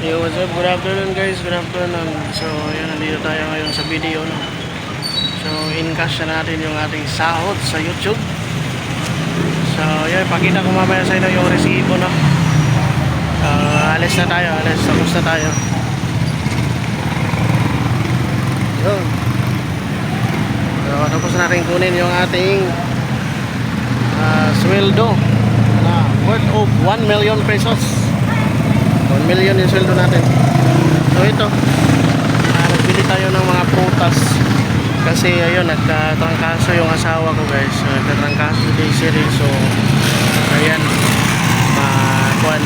Yo, what's up? Good afternoon guys, good afternoon. So, ayan, nandito tayo ngayon sa video, no? So, in-cash na natin yung ating sahod sa YouTube. So, ayan, pakita ko mamaya sa inyo yung resibo, no? Alis na tayo, tapos na tayo. Yun. So, tapos natin kunin yung ating sweldo na worth of 1 million pesos. 1 million yung sweldo natin. So ito, nagbili tayo ng mga prutas kasi ayun, nagkatrangkaso yung asawa ko guys. Nagkatrangkaso day series. So ayan, kuan,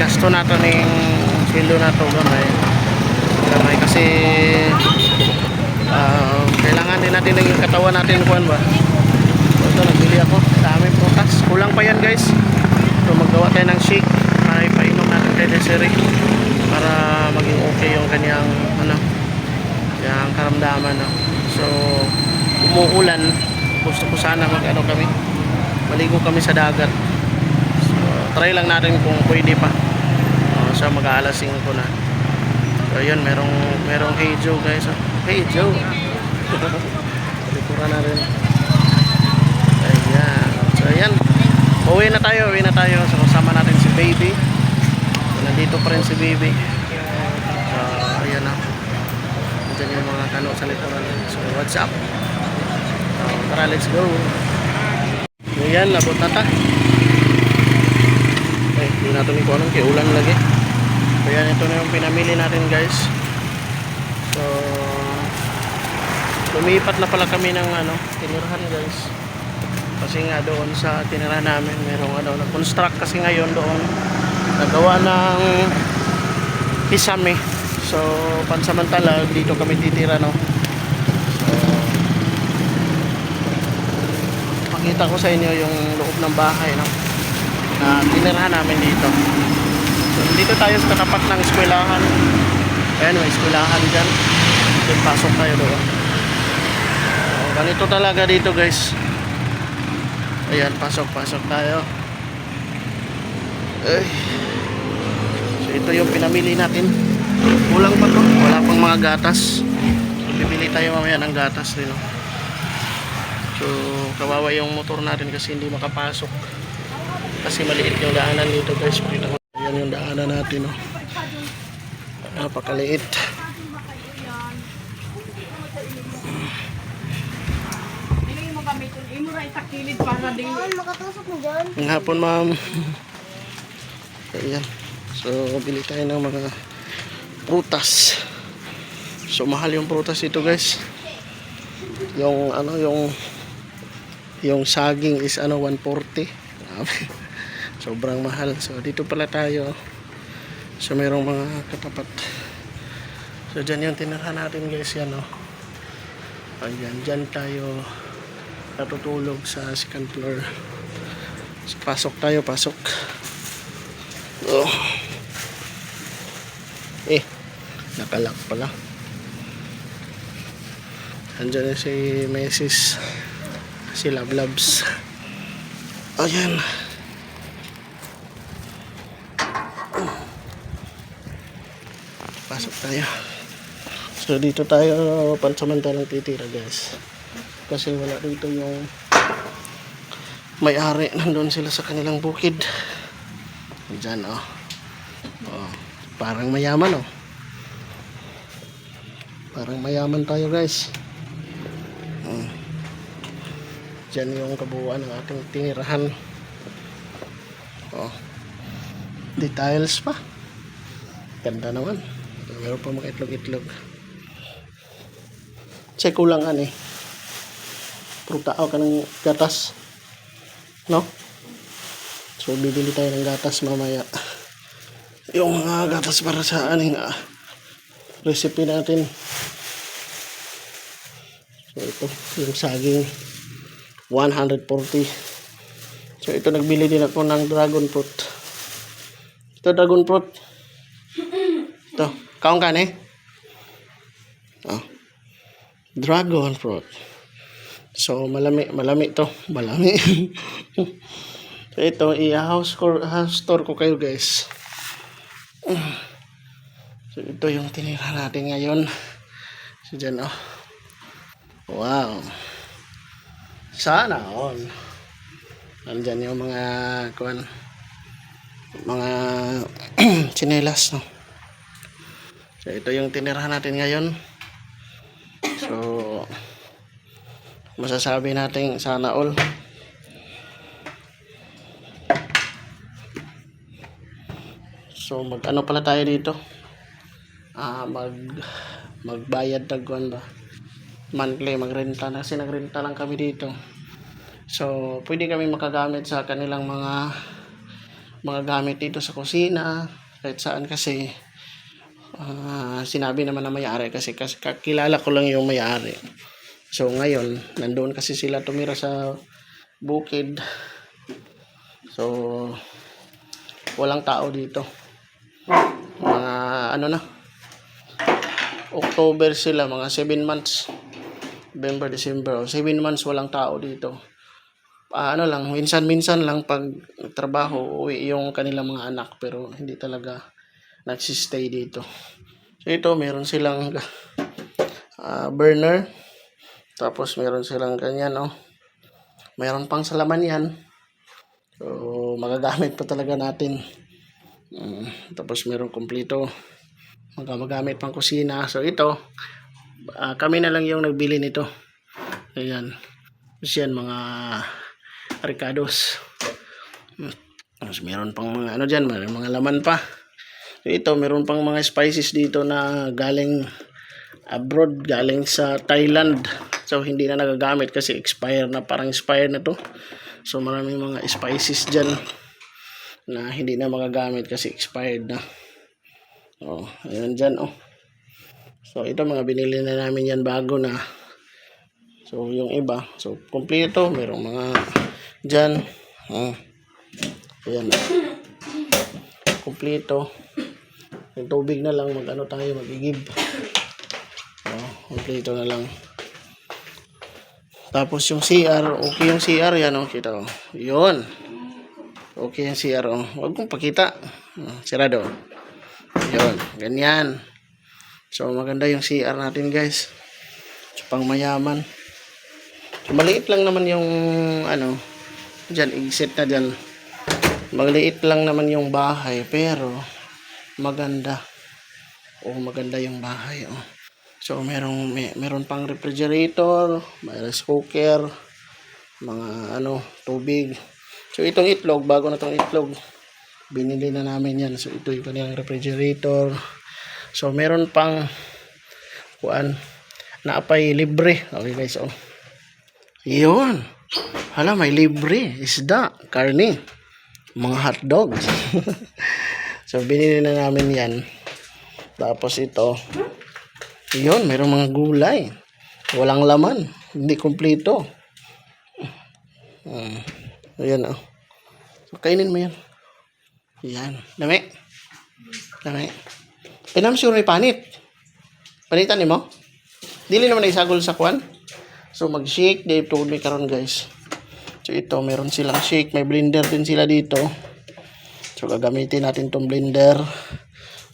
gasto nato ng sweldo nato gamay kasi kailangan din natin ng katawan natin kuan ba. So ito, nagbili ako, daming prutas, kulang pa yan guys. So maggawa tayo ng shake para ipainom natin kay Desiree para maging okay yung kanyang yung karamdaman, no? So umuulan, gusto ko sana maligo kami sa dagat. So try lang natin kung pwede pa. So mag-aalasing ko na. So yun, merong Hey Joe guys, oh. Hey Joe. Palikuran na rin. Ayan. So ayan, uwi na tayo. So kasama natin si Baby. So, nandito pa rin si Baby. So ayan na. Diyan yung mga kano sa likuran. So what's up? So, tara, let's go. So ayan, labot na ta. Hindi natin ikuha kay ulan lagi. So ayan, ito na yung pinamili natin guys. So lumipat na pala kami ng tinirahan guys. Kasi nga doon sa tinirahan namin merong nag-construct kasi ngayon doon, nagawa ng pisame. So pansamantala dito kami titira, no. So pakita ko sa inyo yung loob ng bahay, no, na tinirahan namin dito. So dito tayo sa tapat ng eskwelahan. Ayan, may eskwelahan dyan. Then pasok tayo doon. So ganito talaga dito guys. Ayan, pasok tayo. Ay. So ito yung pinamili natin. Kulang pa to, wala pang mga gatas. So bibili tayo mamaya ng gatas din, no? So kawawa yung motor natin kasi hindi makapasok. Kasi maliit yung daanan dito guys. Ayan yung daanan natin, no? Napakaliit. Ang hapon, ma'am. Ayan. So bili tayo ng mga prutas. So mahal yung prutas ito guys. Yung saging is 140. Sobrang mahal. So dito pala tayo. So mayroong mga katapat. So dyan yung tinirahan natin guys, yan, no? Ayan, dyan tayo natutulog sa second floor. So, pasok tayo. Oh. Nakalak pala. Andyan na si Mrs. Si Loves. Ayan. Pasok tayo. So dito tayo pansamantalang titira guys. Kasi wala dito yung may-ari, nandun sila sa kanilang bukid. Diyan, oh. Parang mayaman, oh. Parang mayaman tayo guys. Diyan yung kabuuan ng ating tinirahan. Details pa. Ganda naman. Meron pa mga itlog. Check ko lang prutao ka ng gatas, no? So bibili tayo ng gatas mamaya. Yung gatas para sa recipe natin. So ito yung saging 140. So ito, nagbili din ako ng dragon fruit. Ito dragon fruit. Ito, kaong ka dragon fruit. So malami to, malami. So ito, i-house store ko kayo guys. So ito yung tinira natin ngayon. So dyan oh. Wow. Sana all. Nandyan yung mga kuan, mga tsinelas no. So ito yung tinirahan natin ngayon. So masasabi natin sana all. So mag-ano pala tayo dito? Magbayad tagwan ba? Monthly magrenta na kasi nagrenta lang kami dito. So pwede kami makagamit sa kanilang mga gamit dito sa kusina, kahit saan kasi sinabi naman na may-ari kasi kakilala ko lang yung may-ari. So ngayon nandoon kasi sila tumira sa bukid. So walang tao dito. Mga ano na, October sila, mga 7 months, November, December, 7 months walang tao dito. Ano lang, minsan-minsan lang pag trabaho uwi yung kanilang mga anak, pero hindi talaga nagsistay dito. So ito meron silang burner, tapos meron silang ganyan oh. Meron pang salaman yan. So magagamit pa talaga natin. Tapos meron kumpleto magagamit pang kusina. So ito kami na lang yung nagbili nito. Ayan. Tapos yan mga ricados. Tapos meron pang mga ano dyan, mga laman pa. So ito meron pang mga spices dito na galing abroad, galing sa Thailand. So hindi na nagagamit kasi expire na, parang expire na to. So maraming mga spices dyan na hindi na magagamit kasi expired na. Oh, ayan dyan oh. So ito mga binili na namin yan bago na. So yung iba, so kompleto, merong mga dyan. Ayan. Kompleto. Yung tubig na lang, mag-ano tayo, mag-igib. Kompleto na lang. Tapos yung CR, okay yung CR yan oh, kita oh. Yun. Okay yung CR oh. Huwag kong pakita. Sirado. Yun, ganyan. So maganda yung CR natin guys. So pang mayaman. So maliit lang naman yung ano, dyan, exit na dyan. Maliit lang naman yung bahay, pero maganda. Oh, maganda yung bahay oh. So meron pang refrigerator, may rice cooker, mga ano, tubig. So itong itlog, bago na itong itlog, binili na namin yan. So ito yung kanilang refrigerator. So meron pang kuan, naapay libre. Okay guys oh. Yun. Hala, may libre. Isda, karne, mga hotdogs. So binili na namin yan. Tapos ito, yun, mayroong mga gulay. Walang laman. Hindi kompleto. Ayan oh. So, kainin mo yan. Yan. Dami. Dami. Pinamsure may panit. Panitan ni mo? Dili naman isagol sa kwan. So mag-shake. Dave told me karon guys. So ito, meron silang shake. May blender din sila dito. So gagamitin natin tong blender.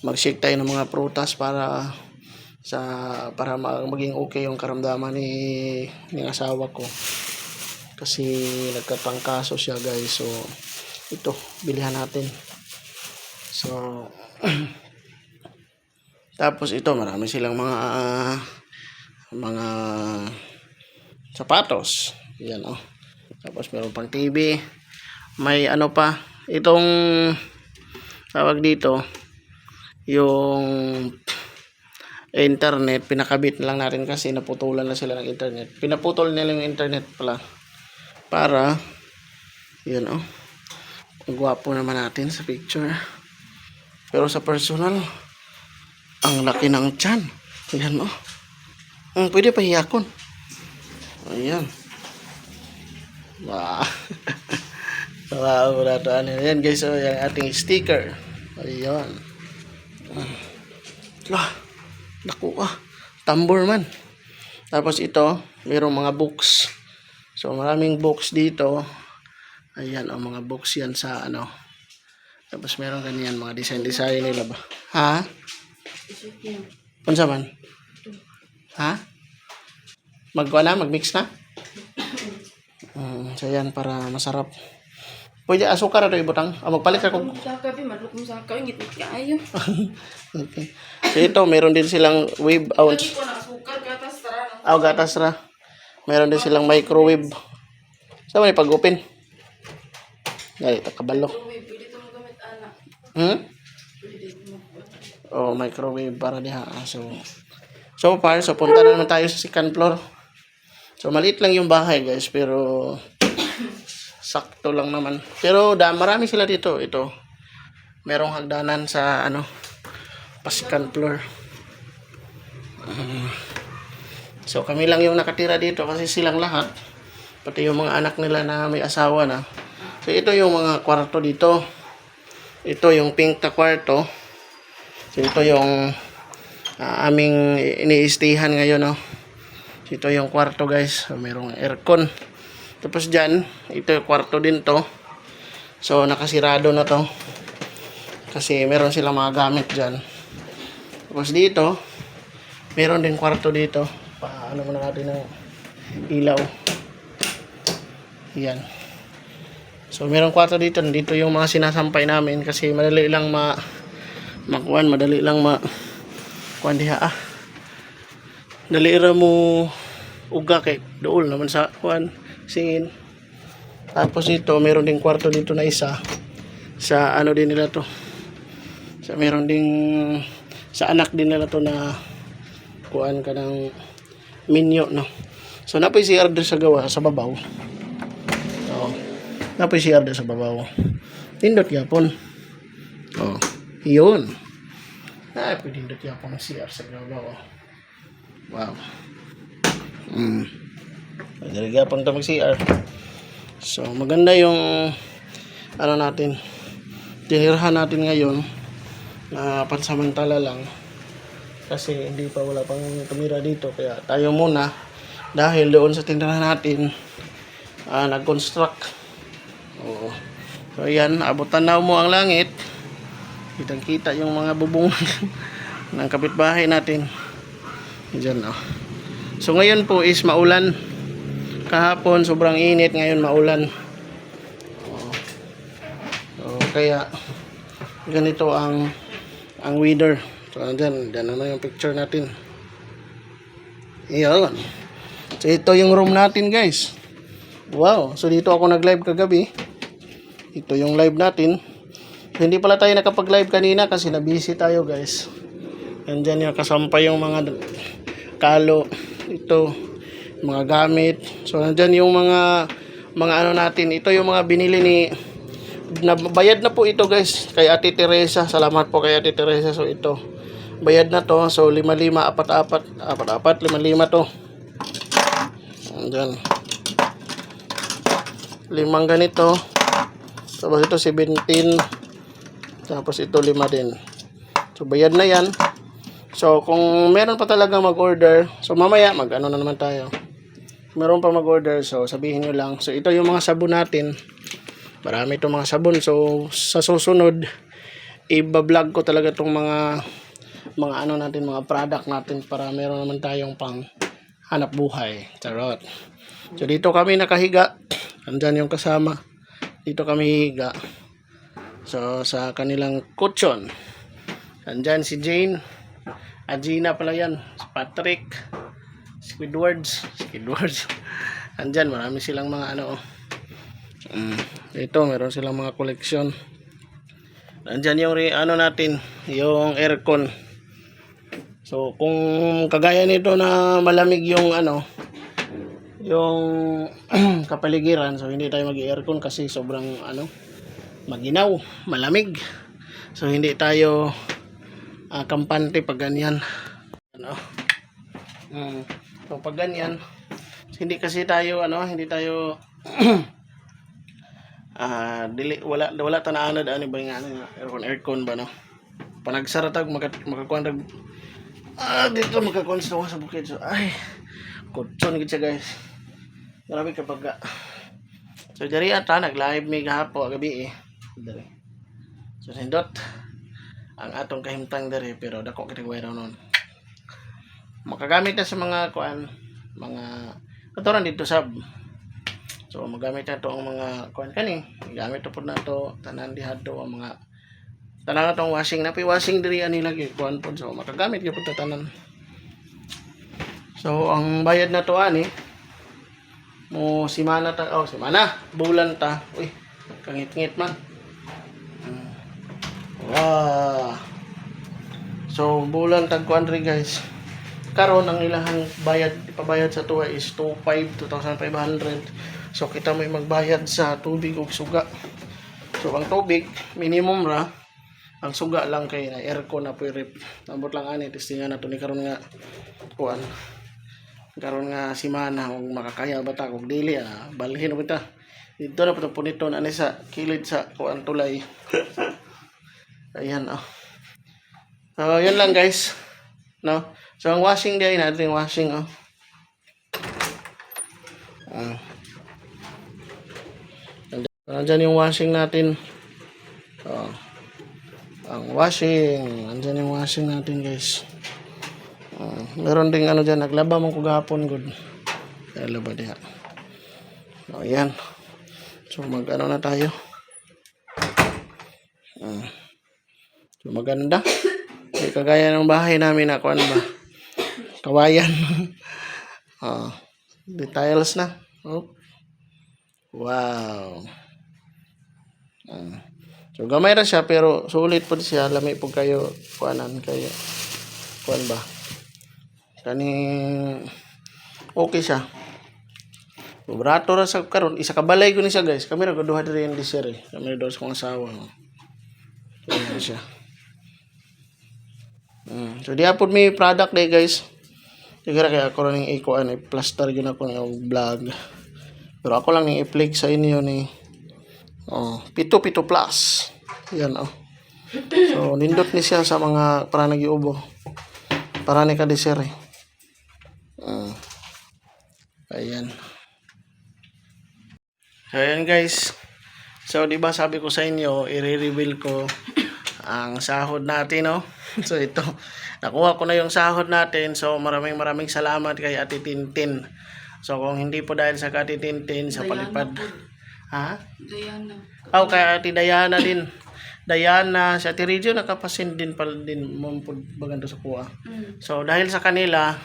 Mag-shake tayo ng mga prutas para maging okay yung karamdaman ng asawa ko. Kasi nagkatangkaso siya guys. So ito, bilihan natin. So tapos ito, marami silang mga sapatos. Yan oh. Tapos meron pang TV. May ano pa, itong tawag dito, yung internet, pinakabit na lang natin kasi naputulan na sila ng internet. Pinaputol nila yung internet pala. Para, yun oh. Ang gwapo naman natin sa picture. Pero sa personal, ang laki ng tiyan. Ayan oh. Pwede pa hiyakon. Ayan. Wow. Wow, ayan guys, so yung ating sticker. Ayan. Lah, naku tambor man. Tapos ito, mayroong mga books. So maraming books dito. Ayan, mga books yan sa ano. Tapos meron ganyan, mga design nila ba? Ha? Unsa man? Ha? Magkuha na? Magmix na? So yan, para masarap. Pwede asukar ito ibutang. Magpalit ka kung... Okay. So ito, meron din silang wave ounce. Gatas ra. Meron din silang microwave. Saan mo pag-open? Dali, kabalo. Microwave para diha. So punta na naman tayo sa second floor. So maliit lang yung bahay guys, pero sakto lang naman. Pero marami sila dito. Ito, merong hagdanan sa pa second floor. So kami lang yung nakatira dito kasi silang lahat, pati yung mga anak nila na may asawa na. So ito yung mga kwarto dito. Ito yung pink na kwarto. So ito yung aming iniistihan ngayon, no. So, ito yung kwarto guys. So, mayroong aircon. Tapos dyan, ito yung kwarto din to. So nakasirado na to kasi meron silang mga gamit dyan. Tapos dito, meron din kwarto dito. Paano muna natin ng ilaw. Yan. So meron kwarto dito. Dito yung mga sinasampay namin kasi madali lang madali lang kuan diha dali ra mo uga kay dool naman sa kuan singin. Tapos ito meron ding kwarto dito na isa sa din nila to. So meron ding sa anak din nila to na kuan ka ng menu, no. So napoy CR din sa gawa sa babaw. Napoy CR din sa babaw. Tindot yapon. Yun. Pwede dito yapon ng CR sa babaw. Wow. Pwede yapon ito mag-CR. So maganda yung natin, tinirahan natin ngayon na pansamantala lang kasi wala pang tumira dito, kaya tayo muna dahil doon sa tinirahan natin nag-construct. So yan, abutan na mo ang langit, kitang kita yung mga bubong ng kapitbahay natin dyan. So ngayon po is maulan. Kahapon sobrang init, ngayon maulan. Kaya ganito ang weather. So dyan naman yung picture natin. Iyon. So ito yung room natin guys. Wow. So dito ako nag-live kagabi. Ito yung live natin. So, hindi pala tayo nakapag-live kanina kasi na-busy tayo guys. Andyan yung kasampay yung mga kalo. Ito mga gamit. So nandyan yung mga natin. Ito yung mga binili bayad na po ito guys kay Ate Teresa. Salamat po kay Ate Teresa. So ito bayad na to. So 5-5 4-4 5-5 to. Andyan 5 ganito. Tapos ito 17. Tapos ito 5 din. So bayad na yan. So kung meron pa talaga mag-order, so mamaya na naman tayo. Meron pa mag-order, so sabihin nyo lang. So ito yung mga sabon natin. Marami itong mga sabon. So sa susunod, i-vlog ko talaga itong mga natin, mga product natin para meron naman tayong pang hanap buhay. Charot. So dito kami nakahiga. Andyan yung kasama. Dito kami higa. So sa kanilang kutsyon. Andyan si Jane. Gina pala yan. Si Patrick. Squidwards. Andyan, marami silang mga ito, meron silang mga koleksyon. Andyan yung natin, yung aircon. So kung kagaya nito na malamig yung yung kapaligiran, so hindi tayo mag-aircon kasi sobrang maginaw, malamig. So hindi tayo kampante pag ganyan. So pag ganyan, hindi kasi tayo hindi tayo wala tanaan na ba yung aircon ba, no? Panagsaratag makakuan dito makakuan sa bukid. So ay kutson gid siya guys. Grabe kapag so diri ata nag-live may gahapo gabi eh. Diri. So sindot ang atong kahimtang dere, pero dako kita bayad noon. Makagamit na sa mga kuan, mga katuran dito sab. So magamit na to ang mga kuan kani. Gamit to pud na to tanan dihadto ang mga tanan na tong washing na washing diri ani lagi kuan pud, so makagamit gyud pud ta tanan. So ang bayad na to ani mo simana ta, simana, bulan ta. Uy, kangit-ngit man. Wow. So bulan tag kuan ri guys. Karon ang ilahang bayad ipabayad sa tuwa is 2,500. So kita may magbayad sa tubig ug suga. So ang tubig minimum ra, ang suga lang kay na aircon na purip. Nabot lang ani testingan nato ni karon nga kuan. Karon nga simana ug makakaya ba ta kung dili balhin ba ta. Dito na pud puniton ani sa kilid sa kuan tulay. Ayan So yun lang guys. No. So ang washing day natin washing Andyan yung washing natin. Ang washing. Andyan yung washing natin guys. Meron ding dyan. Naglaba mong kugahapon good. Kaya laba diha. Ayan. So na tayo. So maganda. Hindi kagaya ng bahay namin na kuan ba. Kawayan. Details na. Wow. So gamay ra siya pero sulit po siya, lami po kayo kuanan kayo. Kuan ba? Kani okay siya. Barato ra sa karon, isa ka balay ko ni siya guys. Kami ra duha diri in this year. Kami dos kong asawa. So siya. So di apod may product day guys. Siguro kaya ako rin ikuan i-plaster yun ako ng vlog. Pero ako lang yung i-flick sa inyo ni Pito Plus. Yan So nindot ni siya sa mga para nagiubo. Para ni kadisir Ayan. So ayan guys. So di ba sabi ko sa inyo, i-reveal ko ang sahod natin So ito, nakuha ko na yung sahod natin. So maraming salamat kay Ate Tintin. So kung hindi po dahil sa Ate Tintin sa palipad. Diana. Kay Ate Diana din. Diana, si Ate Regio nakapasin din pala din mo bagando sa kuha. So dahil sa kanila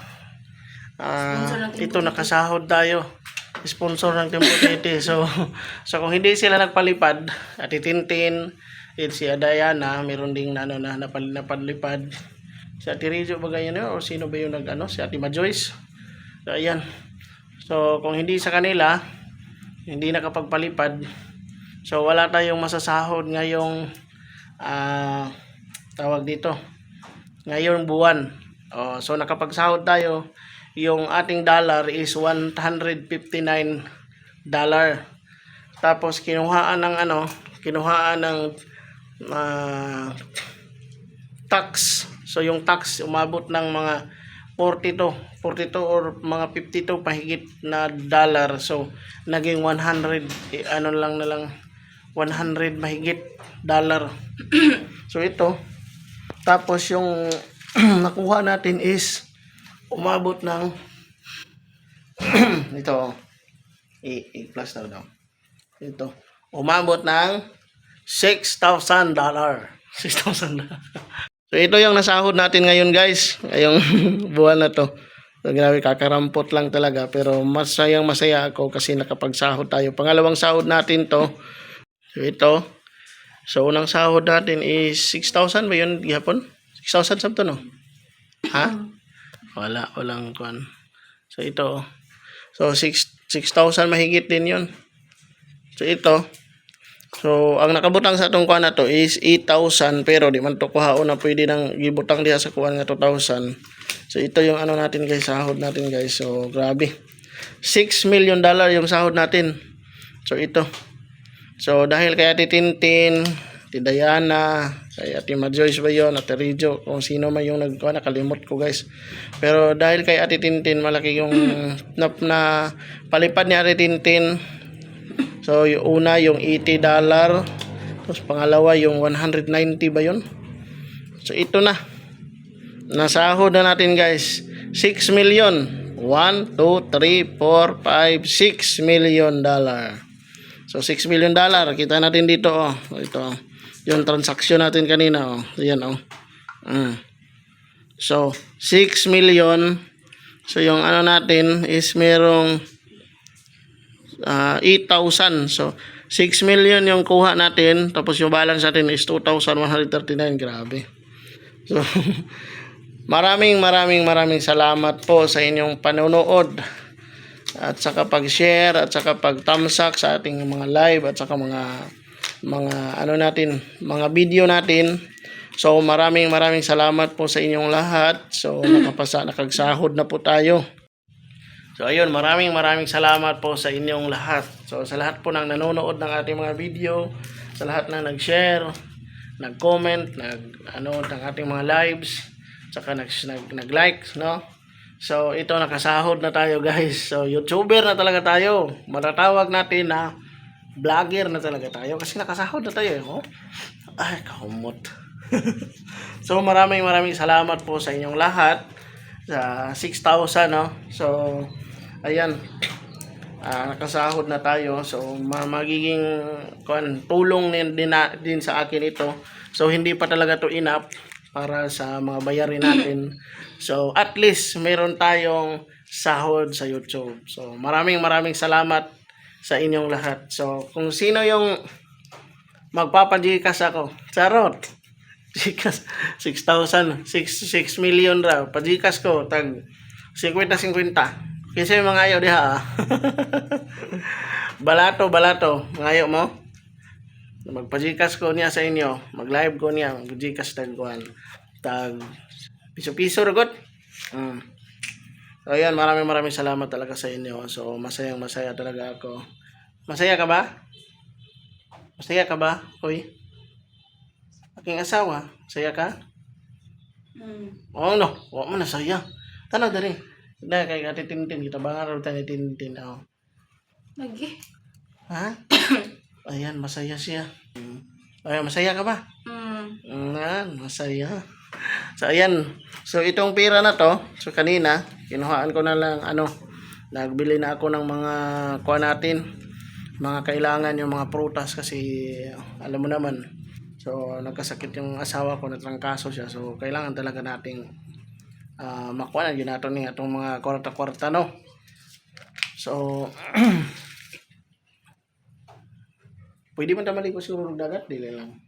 ito nakasahod tayo. Sponsor ng Timbutiti. So kung hindi sila nagpalipad, Ate Tintin, si Diana, meron ding napadlipad. Si Ate Rizzo ba ganyan o sino ba yung si Ate Majoyce. So ayan. So kung hindi sa kanila, hindi nakapagpalipad. So wala tayong masasahod ngayong tawag dito. Ngayong buwan. So nakapagsahod tayo. Yung ating dollar is $159. Tapos kinuhaan ng tax. So yung tax umabot ng mga 42 or mga 52 pahigit na dollar. So naging 100 100 mahigit dollar. So ito. Tapos yung nakuha natin is umabot ng ito i-plus daw. Ito umabot ng $6,000. $6,000. So ito yung nasahod natin ngayon guys. Ngayong buwan na to. So, grabe kakarampot lang talaga. Pero masaya ako kasi nakapagsahod tayo. Pangalawang sahod natin to. So ito. So unang sahod natin is 6,000 ba yun gihapon? 6,000 sabto no? Walang kuan. So ito. So 6,000 mahigit din yun. So ito. So ang nakabutang sa atong kuan na to is 8,000 pero di man to kuhaon na pwede nang gibutang diha sa kuan nga 2,000. So ito yung natin guys, sahod natin guys. So grabe. $6 million yung sahod natin. So ito. So dahil kay Ate Tintin, Ate Diana, kay Ate Majoyce ba yun, Ate Regio, kung sino man yung nakalimot ko guys. Pero dahil kay Ate Tintin, malaki yung na palipad ni Ate Tintin. So yung una yung $80, tapos pangalawa yung 190 ba yun? So ito na. Nasahod na natin guys. 6 million. 1, 2, 3, 4, 5, 6 million dollar. So 6 million dollar. Kita natin dito oh. Ito. Yung transaction natin kanina oh. Ayan oh. So 6 million. So yung ano natin is merong 8,000. So 6 million yung kuha natin, tapos yung balance natin is 2,139. Grabe. So maraming salamat po sa inyong panonood at saka pag-share at saka pag-thumbs-up sa ating mga live at saka mga ano natin, mga video natin. So maraming salamat po sa inyong lahat. So nakagsahod na po tayo. So ayun, maraming salamat po sa inyong lahat. So sa lahat po ng nanonood ng ating mga video, sa lahat na nag-share, nag-comment, ng ating mga lives, saka nag-like, no? So ito, nakasahod na tayo guys. So YouTuber na talaga tayo. Matatawag natin na vlogger na talaga tayo kasi nakasahod na tayo, oh. Ay, kahumot. So maraming salamat po sa inyong lahat sa 6,000, no? So ayan, nakasahod na tayo. So magiging tulong din sa akin ito. So hindi pa talaga to enough para sa mga bayarin natin. So at least meron tayong sahod sa YouTube. So maraming salamat sa inyong lahat. So kung sino yung magpapajikas ako, charot, jikas 6,000, 6 million raw, pajikas ko tag 50-50. Kasi mga ayaw diha balato mga ayaw mo, magpajikas ko niya sa inyo, mag-live ko niya, mag-jikas tag piso ragot. So ayan, maraming salamat talaga sa inyo. So masaya talaga ako. Masaya ka ba? Hoy, aking asawa, saya ka? Oh no, wa mo na saya. Tanaw dali. Na kay Ate Tintin, kita ba nga ni Tintin, oh. Lagi. Ha? Ayan, masaya siya. Ayan, masaya ka ba? Masaya. So ayan. So itong pera na to, so kanina kinuhaan ko na lang nagbili na ako ng mga kuha natin, mga kailangan, yung mga prutas kasi alam mo naman. So nagkasakit yung asawa ko, natrangkaso siya. So kailangan talaga nating makuha na yun nato ni atong mga kwarta-kwarta, no? So pwede man ta maligo siguro ng dagat, dili lang.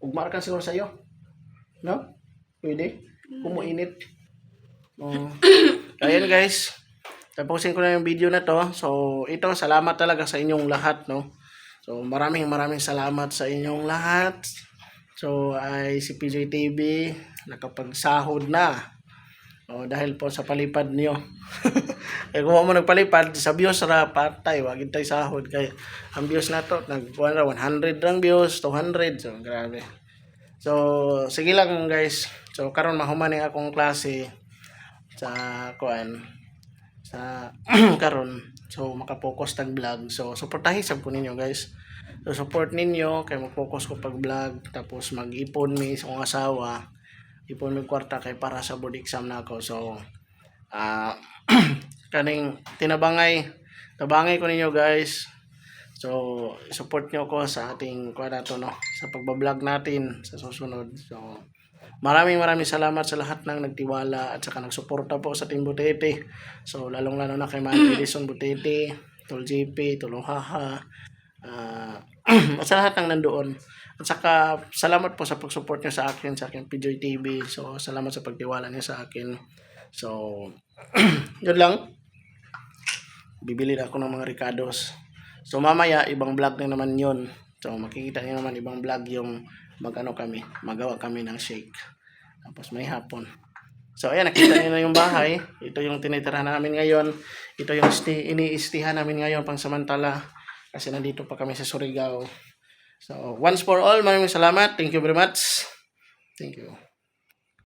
Ugmar ka siguro sa'yo, no? Pwede? Kumuinit. Ayan guys, tapusin ko na yung video na to. So ito, salamat talaga sa inyong lahat, no? So maraming salamat sa inyong lahat. So ay si PJ TV nakapagsahod na. Dahil po sa palipad niyo. Eh kung mo nagpalipad sa views ra patay, wag tay sahod kay ang views nato nagkuha ra 100 lang views, 200. So grabe. So sige lang guys. So karon mahuman ang akong klase sa sa karon. So maka-focus tag vlog. So suportahin sab ko ninyo guys. So support ninyo kay mag-focus ko pag vlog, tapos mag-ipon mi sa akong asawa. Ipon mi kwarta kay para sa board exam na ako. So kaning tabangay ko ninyo guys. So support nyo ko sa ating no, sa pagbablog natin sa susunod. So maraming salamat sa lahat ng nagtiwala at saka nagsuporta po sa Team Butete. So lalong na kay Manny Edison Butete, Tol JP, Tuluhaha, at sa lahat ng nandoon. At saka salamat po sa pag-support niyo sa akin, sa aking PJ TV. So salamat sa pagtiwala niyo sa akin. So yun lang. Bibili na ako ng mga Ricardos. So mamaya ibang vlog na naman yun. So makikita niyo naman ibang vlog yung magawa kami ng shake. Tapos may hapon. So ayan, nakita niyo na yung bahay. Ito yung tinitirahan namin ngayon. Ito yung iniistihan namin ngayon pang samantala. Kasi nandito pa kami sa Surigao. So once for all, maraming salamat. Thank you very much. Thank you.